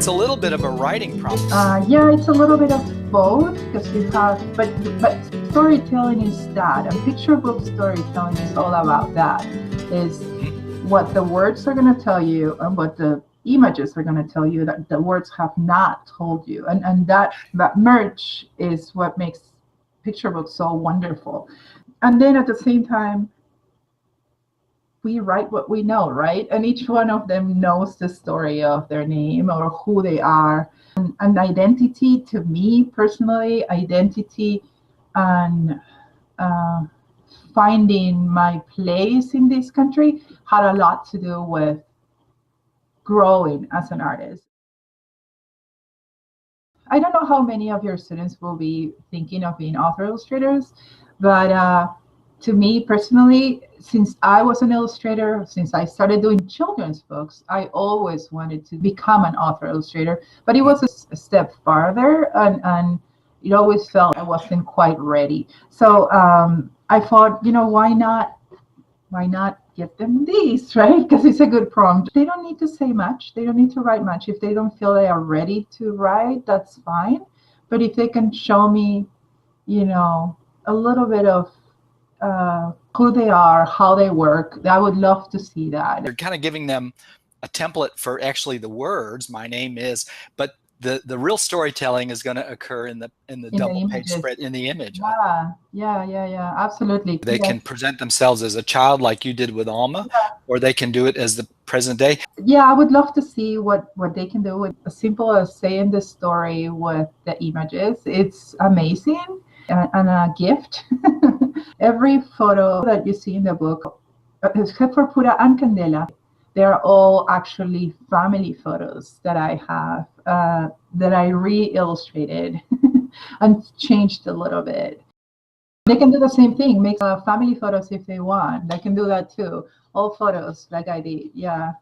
it's a little bit of a writing process. Yeah, it's a little bit of both because you have, but storytelling is that, and picture book storytelling is all about that. Is what the words are going to tell you and what the images are going to tell you that the words have not told you, and that merge is what makes picture books so wonderful. And then at the same time, we write what we know, right? And each one of them knows the story of their name or who they are. And identity, to me personally, identity and finding my place in this country had a lot to do with growing as an artist. I don't know how many of your students will be thinking of being author illustrators, but to me personally, since I was an illustrator, since I started doing children's books, I always wanted to become an author illustrator, but it was a step farther, and it always felt I wasn't quite ready. So I thought, why not get them these, right? Because it's a good prompt. They don't need to say much. They don't need to write much. If they don't feel they are ready to write, that's fine. But if they can show me, a little bit of who they are, how they work, I would love to see that. You're kind of giving them a template for actually the words, my name is, but the real storytelling is going to occur in the double page spread, in the image. Yeah, absolutely. They can present themselves as a child like you did with Alma, or they can do it as the present day. Yeah, I would love to see what they can do with as simple as saying the story with the images. It's amazing and a gift. Every photo that you see in the book, except for Pura and Candela, they're all actually family photos that I have, that I re-illustrated and changed a little bit. They can do the same thing, make family photos if they want. They can do that too. All photos like I did, yeah.